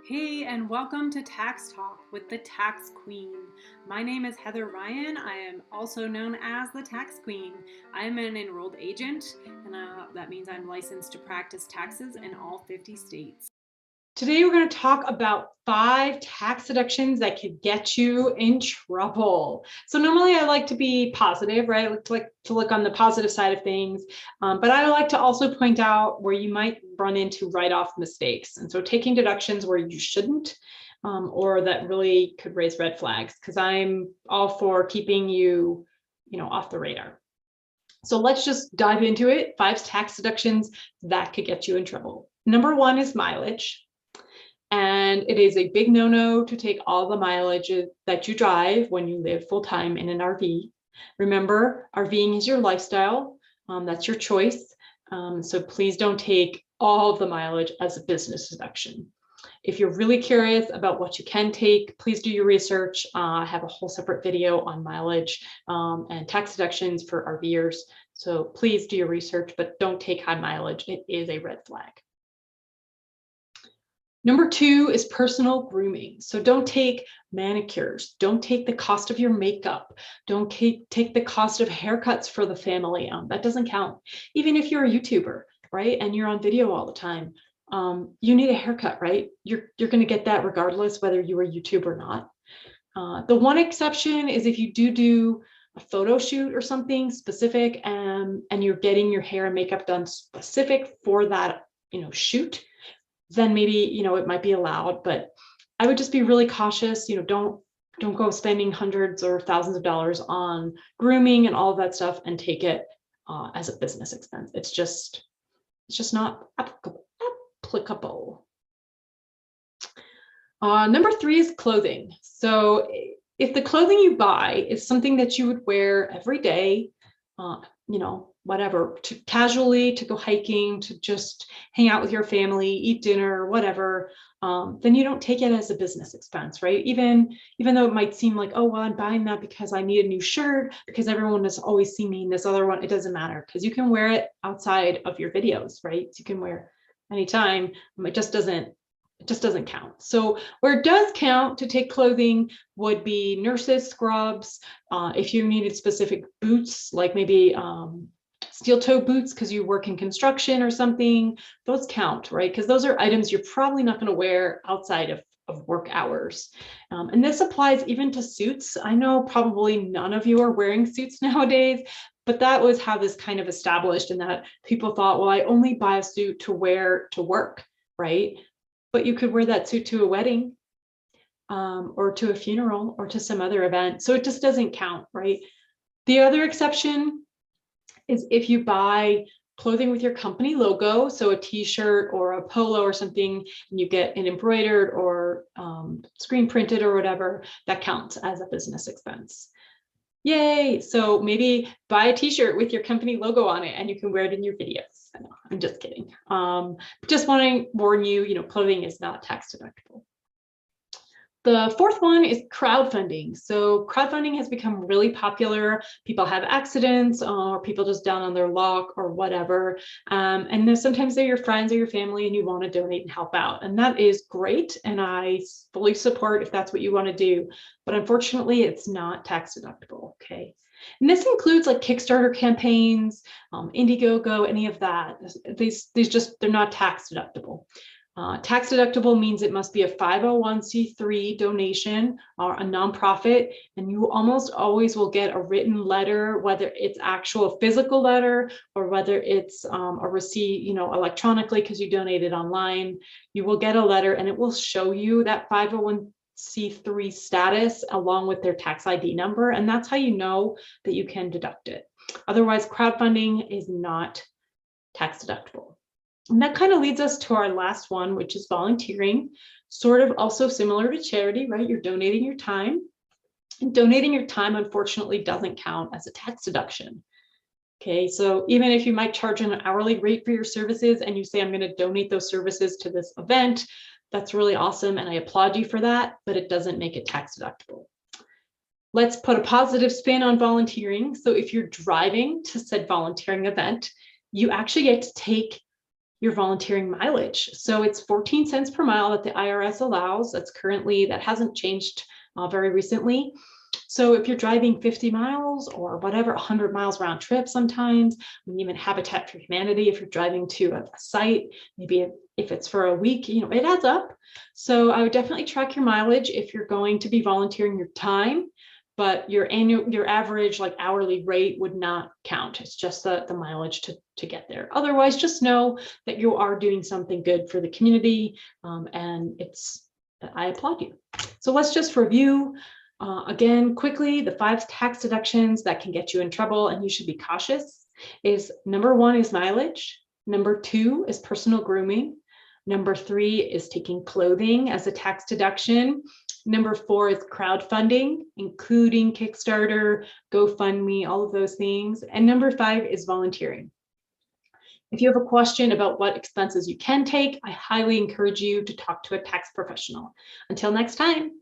Hey, and welcome to Tax Talk with the Tax Queen. My name is Heather Ryan. I am also known as the Tax Queen. I am an enrolled agent, and that means I'm licensed to practice taxes in all 50 states. Today, we're going to talk about 5 tax deductions that could get you in trouble. So normally I like to be positive, right? I like to look on the positive side of things, but I like to also point out where you might run into write-off mistakes. And so taking deductions where you shouldn't, or that really could raise red flags, because I'm all for keeping you, off the radar. So let's just dive into it. 5 tax deductions that could get you in trouble. Number 1 is mileage. And it is a big no-no to take all the mileage that you drive when you live full-time in an RV. Remember, RVing is your lifestyle. That's your choice. So please don't take all of the mileage as a business deduction. If you're really curious about what you can take, please do your research. I have a whole separate video on mileage and tax deductions for RVers. So please do your research, but don't take high mileage. It is a red flag. Number 2 is personal grooming. So don't take manicures. Don't take the cost of your makeup. Don't take the cost of haircuts for the family. That doesn't count. Even if you're a YouTuber, right? And you're on video all the time, you need a haircut, right? You're going to get that regardless whether you are YouTube or not. The one exception is if you do a photo shoot or something specific, and you're getting your hair and makeup done specific for that, shoot, then maybe, it might be allowed, but I would just be really cautious. Don't go spending hundreds or thousands of dollars on grooming and all of that stuff and take it as a business expense. It's just not applicable. Number 3 is clothing. So if the clothing you buy is something that you would wear every day, whatever, to casually, to go hiking, to just hang out with your family, eat dinner, whatever, then you don't take it as a business expense, right? Even though it might seem like, oh, well, I'm buying that because I need a new shirt, because everyone has always seen me in this other one. It doesn't matter, because you can wear it outside of your videos, right? So you can wear anytime. It just doesn't count. So where it does count to take clothing would be nurses, scrubs. If you needed specific boots, like maybe steel toe boots because you work in construction or something, those count, right? Because those are items you're probably not going to wear outside of work hours. And this applies even to suits. I know probably none of you are wearing suits nowadays, but that was how this kind of established, in that people thought, well, I only buy a suit to wear to work, right? But you could wear that suit to a wedding, or to a funeral, or to some other event. So it just doesn't count, right? The other exception is if you buy clothing with your company logo, so a t-shirt or a polo or something, and you get an embroidered or screen printed or whatever, that counts as a business expense. Yay! So maybe buy a t-shirt with your company logo on it and you can wear it in your videos. I know, I'm just kidding. Just want to warn you, clothing is not tax deductible. The fourth one is crowdfunding. So crowdfunding has become really popular. People have accidents, or people just down on their luck or whatever. And then sometimes they're your friends or your family and you want to donate and help out. And that is great. And I fully support if that's what you want to do. But unfortunately, it's not tax deductible. Okay. And this includes like Kickstarter campaigns, Indiegogo, any of that. These they're not tax deductible. Tax deductible means it must be a 501c3 donation or a nonprofit, and you almost always will get a written letter, whether it's actual physical letter or whether it's a receipt, electronically because you donated online. You will get a letter and it will show you that 501c3 status along with their tax ID number, and that's how you know that you can deduct it. Otherwise, crowdfunding is not tax deductible. And that kind of leads us to our last one, which is volunteering. Sort of also similar to charity, right? You're donating your time. And donating your time, unfortunately, doesn't count as a tax deduction. Okay, so even if you might charge an hourly rate for your services and you say, I'm going to donate those services to this event, that's really awesome. And I applaud you for that, but it doesn't make it tax deductible. Let's put a positive spin on volunteering. So if you're driving to said volunteering event, you actually get to take your volunteering mileage. So it's 14 cents per mile that the IRS allows. That hasn't changed very recently. So if you're driving 50 miles or whatever, 100 miles round trip sometimes, even Habitat for Humanity, if you're driving to a site, maybe if it's for a week, it adds up. So I would definitely track your mileage if you're going to be volunteering your time, but your average like hourly rate would not count. It's just the mileage to get there. Otherwise, just know that you are doing something good for the community, and I applaud you. So let's just review again quickly. The 5 tax deductions that can get you in trouble and you should be cautious is number 1 is mileage. Number 2 is personal grooming. Number 3 is taking clothing as a tax deduction. Number 4 is crowdfunding, including Kickstarter, GoFundMe, all of those things. And number 5 is volunteering. If you have a question about what expenses you can take, I highly encourage you to talk to a tax professional. Until next time.